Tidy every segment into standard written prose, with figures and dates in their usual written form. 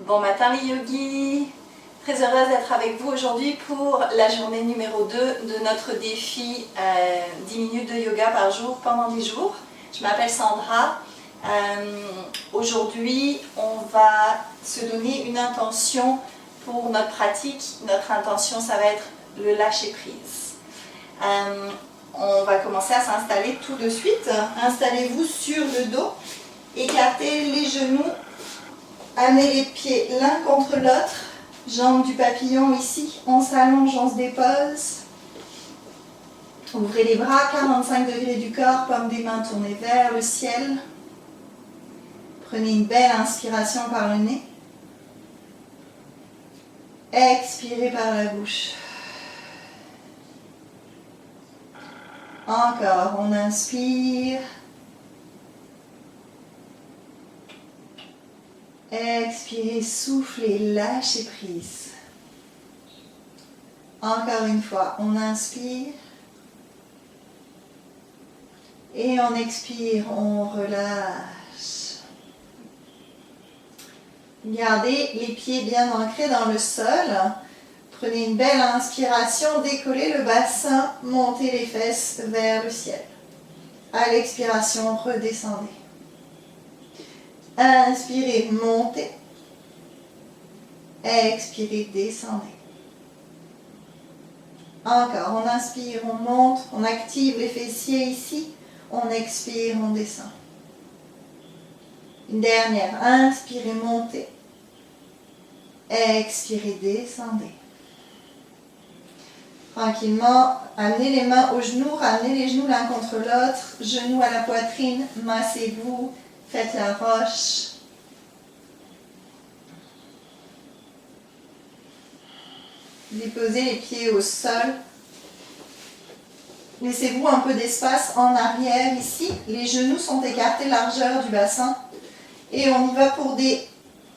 Bon matin les yogis, très heureuse d'être avec vous aujourd'hui pour la journée numéro 2 de notre défi 10 minutes de yoga par jour pendant 10 jours. Je m'appelle Sandra. Aujourd'hui, on va se donner une intention pour notre pratique. Notre intention, ça va être le lâcher prise. On va commencer à s'installer tout de suite. Installez-vous sur le dos, écartez les genoux. Amenez les pieds l'un contre l'autre, jambes du papillon ici, on s'allonge, on se dépose. Ouvrez les bras, 45 degrés du corps, paumes des mains tournées vers le ciel. Prenez une belle inspiration par le nez. Expirez par la bouche. Encore, on inspire. Expirez, soufflez, lâchez prise. Encore une fois, on inspire. Et on expire, on relâche. Gardez les pieds bien ancrés dans le sol. Prenez une belle inspiration, décollez le bassin, montez les fesses vers le ciel. À l'expiration, redescendez. Inspirez, montez. Expirez, descendez. Encore, on inspire, on monte, on active les fessiers ici. On expire, on descend. Une dernière, inspirez, montez. Expirez, descendez. Tranquillement, amenez les mains aux genoux, ramenez les genoux l'un contre l'autre, genoux à la poitrine, massez-vous. Faites la roche. Déposez les pieds au sol. Laissez-vous un peu d'espace en arrière ici. Les genoux sont écartés largeur du bassin. Et on y va pour des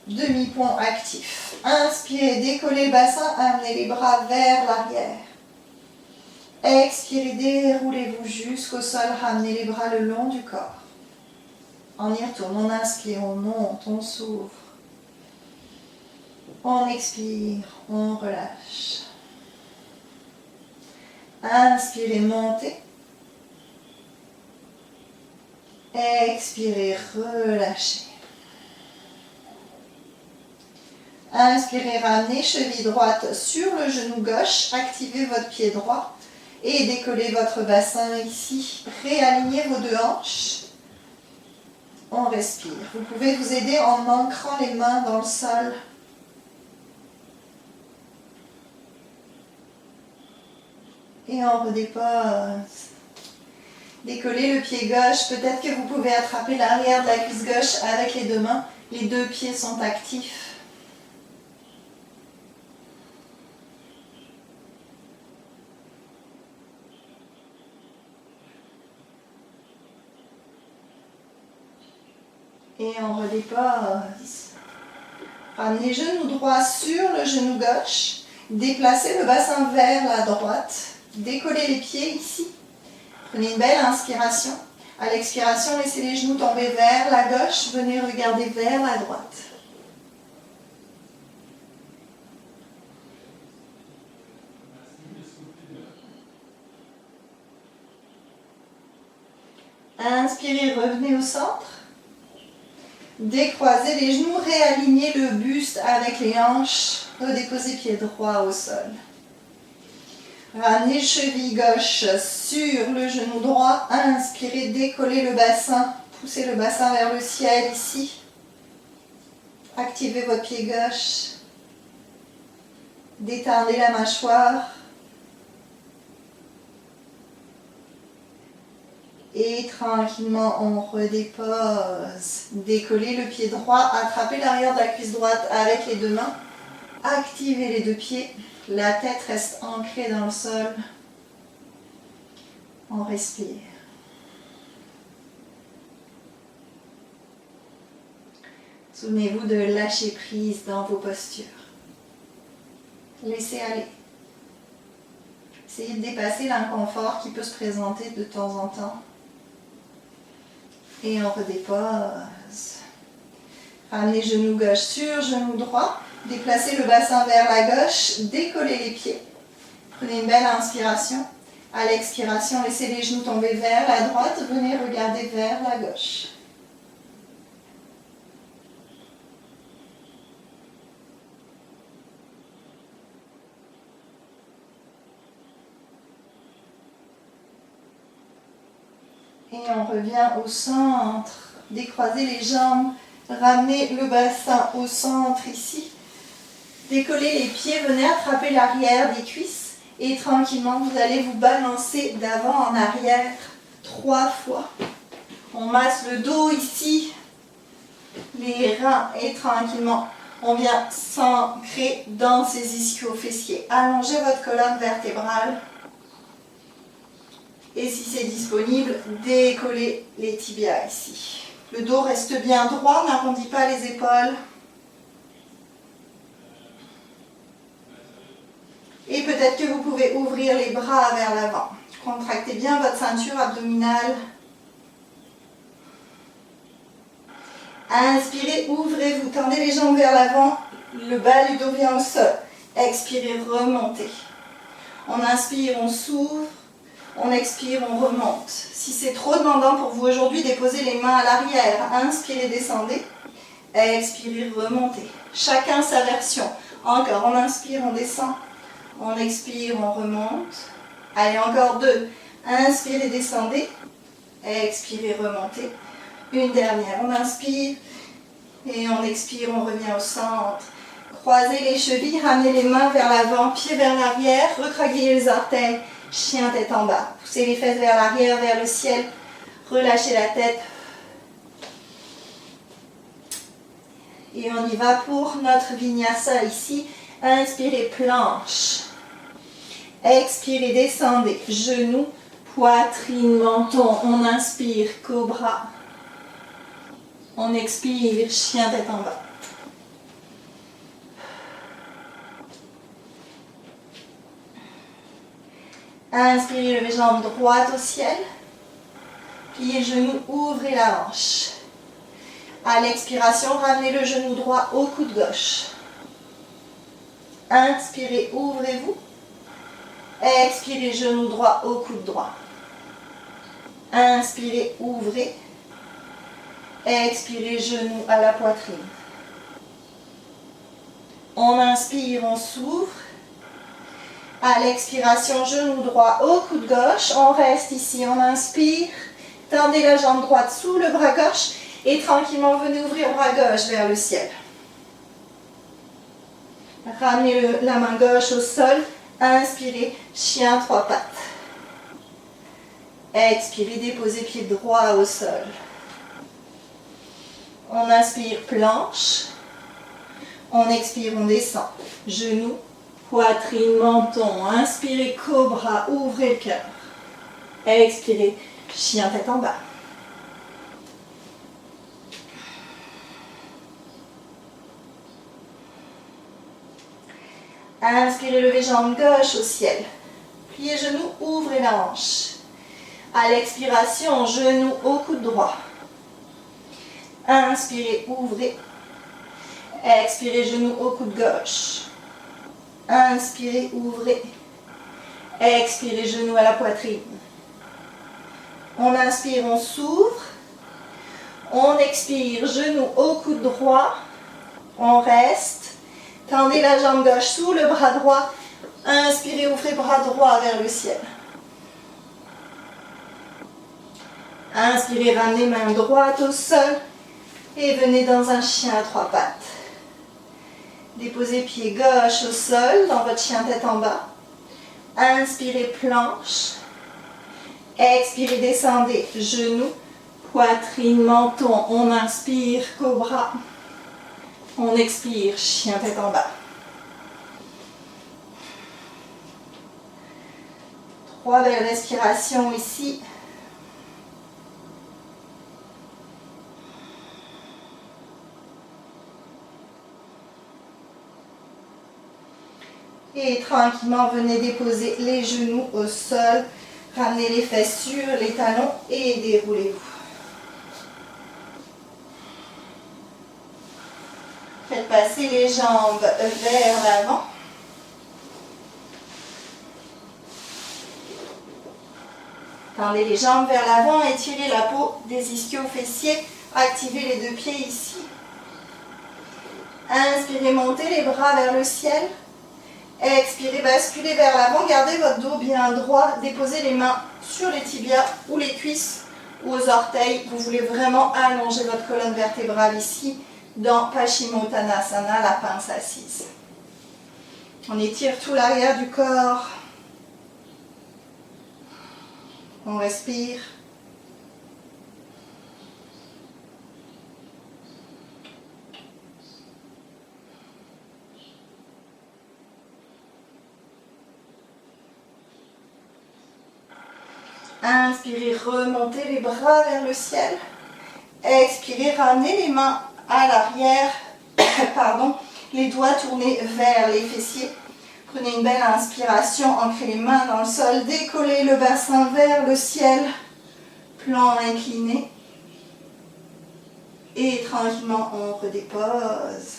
demi-ponts actifs. Inspirez, décollez le bassin, amenez les bras vers l'arrière. Expirez, déroulez-vous jusqu'au sol, ramenez les bras le long du corps. On y retourne, on inspire, on monte, on s'ouvre. On expire, on relâche. Inspirez, montez. Expirez, relâchez. Inspirez, ramenez cheville droite sur le genou gauche. Activez votre pied droit et décollez votre bassin ici. Réalignez vos deux hanches. On respire. Vous pouvez vous aider en ancrant les mains dans le sol. Et on redépose. Décollez le pied gauche. Peut-être que vous pouvez attraper l'arrière de la cuisse gauche avec les deux mains. Les deux pieds sont actifs. Et on redépose. Ramenez genou droit sur le genou gauche. Déplacez le bassin vers la droite. Décollez les pieds ici. Prenez une belle inspiration. À l'expiration, laissez les genoux tomber vers la gauche. Venez regarder vers la droite. Inspirez, revenez au centre. Décroisez les genoux, réalignez le buste avec les hanches. Redéposez pied droit au sol. Ramenez cheville gauche sur le genou droit. Inspirez, décollez le bassin. Poussez le bassin vers le ciel ici. Activez votre pied gauche. Détendez la mâchoire. Et tranquillement, on redépose. Décollez le pied droit, attrapez l'arrière de la cuisse droite avec les deux mains. Activez les deux pieds. La tête reste ancrée dans le sol. On respire. Souvenez-vous de lâcher prise dans vos postures. Laissez aller. Essayez de dépasser l'inconfort qui peut se présenter de temps en temps. Et on redépose. Ramenez genou gauche sur genou droit. Déplacez le bassin vers la gauche. Décollez les pieds. Prenez une belle inspiration. À l'expiration, laissez les genoux tomber vers la droite. Venez regarder vers la gauche. Et on revient au centre. Décroisez les jambes. Ramenez le bassin au centre ici. Décollez les pieds. Venez attraper l'arrière des cuisses. Et tranquillement, vous allez vous balancer d'avant en arrière 3 fois. On masse le dos ici, les reins et tranquillement, on vient s'ancrer dans ces ischio-fessiers. Allongez votre colonne vertébrale. Et si c'est disponible, décollez les tibias ici. Le dos reste bien droit, n'arrondit pas les épaules. Et peut-être que vous pouvez ouvrir les bras vers l'avant. Contractez bien votre ceinture abdominale. Inspirez, ouvrez-vous, tendez les jambes vers l'avant. Le bas du dos vient au sol. Expirez, remontez. On inspire, on s'ouvre. On expire, on remonte. Si c'est trop demandant pour vous aujourd'hui, déposez les mains à l'arrière. Inspirez, descendez. Expirez, remontez. Chacun sa version. Encore, on inspire, on descend. On expire, on remonte. Allez, encore 2. Inspirez, descendez. Expirez, remontez. Une dernière. On inspire et on expire, on revient au centre. Croisez les chevilles, ramenez les mains vers l'avant, pieds vers l'arrière, recroquevillez les orteils, chien tête en bas. Poussez les fesses vers l'arrière, vers le ciel. Relâchez la tête. Et on y va pour notre vinyasa ici. Inspirez, planche. Expirez, descendez. Genoux, poitrine, menton. On inspire, cobra. On expire, chien tête en bas. Inspirez, levez jambes droite au ciel. Pliez le genou, ouvrez la hanche. À l'expiration, ramenez le genou droit au coude gauche. Inspirez, ouvrez-vous. Expirez, genou droit au coude droit. Inspirez, ouvrez. Expirez, genou à la poitrine. On inspire, on s'ouvre. À l'expiration, genou droit au coude gauche. On reste ici, on inspire. Tendez la jambe droite sous le bras gauche. Et tranquillement, venez ouvrir le bras gauche vers le ciel. Ramenez la main gauche au sol. Inspirez, chien 3 pattes. Expirez, déposez pied droit au sol. On inspire, planche. On expire, on descend. Genoux, poitrine, menton. Inspirez, cobra, ouvrez le cœur. Expirez, chien tête en bas. Inspirez, levez jambe gauche au ciel. Pliez genoux, ouvrez la hanche. À l'expiration, genou au coude droit. Inspirez, ouvrez. Expirez, genou au coude gauche. Inspirez, ouvrez. Expirez, genou à la poitrine. On inspire, on s'ouvre. On expire, genou au coude droit. On reste. Tendez la jambe gauche sous le bras droit. Inspirez, ouvrez bras droit vers le ciel. Inspirez, ramenez main droite au sol. Et venez dans un chien à 3 pattes. Déposez pied gauche au sol dans votre chien tête en bas. Inspirez, planche. Expirez, descendez. Genoux, poitrine, menton. On inspire, cobra. On expire, chien tête en bas. 3 belles respirations ici. Et tranquillement, venez déposer les genoux au sol. Ramenez les fesses sur les talons et déroulez-vous. Faites passer les jambes vers l'avant. Tendez les jambes vers l'avant, étirez la peau des ischio-fessiers, activez les deux pieds ici. Inspirez, montez les bras vers le ciel. Expirez, basculez vers l'avant, gardez votre dos bien droit, déposez les mains sur les tibias ou les cuisses ou aux orteils. Vous voulez vraiment allonger votre colonne vertébrale ici dans Paschimottanasana, la pince assise. On étire tout l'arrière du corps. On respire. Inspirez, remontez les bras vers le ciel. Expirez, ramenez les mains à l'arrière. Pardon, les doigts tournés vers les fessiers. Prenez une belle inspiration, ancrez les mains dans le sol, décollez le bassin vers le ciel, plan incliné. Et tranquillement, on redépose.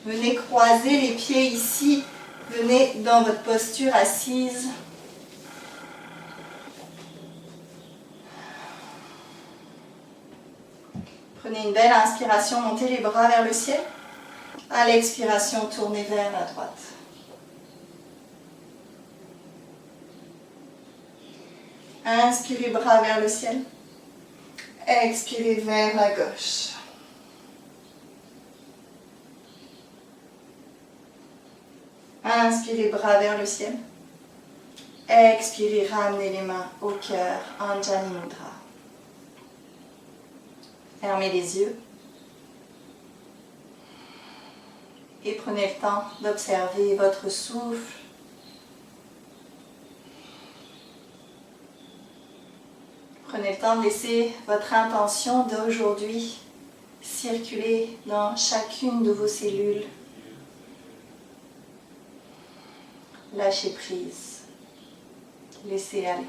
Venez croiser les pieds ici, venez dans votre posture assise. Prenez une belle inspiration, montez les bras vers le ciel. À l'expiration, tournez vers la droite. Inspirez, bras vers le ciel. Expirez vers la gauche. Inspirez, bras vers le ciel. Expirez, ramenez les mains au cœur, Anjali Mudra. Fermez les yeux. Et prenez le temps d'observer votre souffle. Prenez le temps de laisser votre intention d'aujourd'hui circuler dans chacune de vos cellules. Lâchez prise. Laissez aller.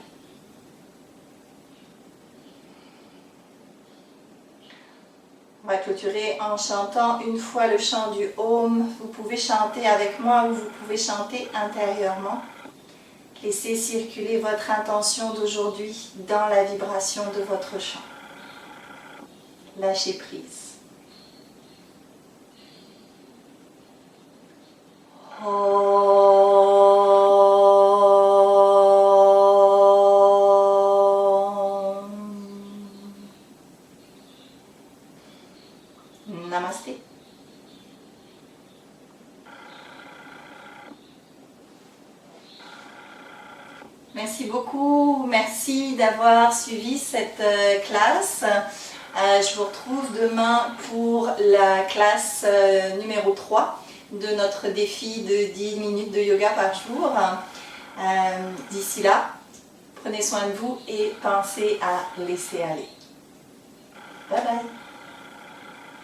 On va clôturer en chantant une fois le chant du Om. Vous pouvez chanter avec moi ou vous pouvez chanter intérieurement. Laissez circuler votre intention d'aujourd'hui dans la vibration de votre chant. Lâchez prise. Namasté. Merci beaucoup, merci d'avoir suivi cette classe. Je vous retrouve demain pour la classe numéro 3 de notre défi de 10 minutes de yoga par jour. D'ici là, prenez soin de vous et pensez à laisser aller. Bye bye.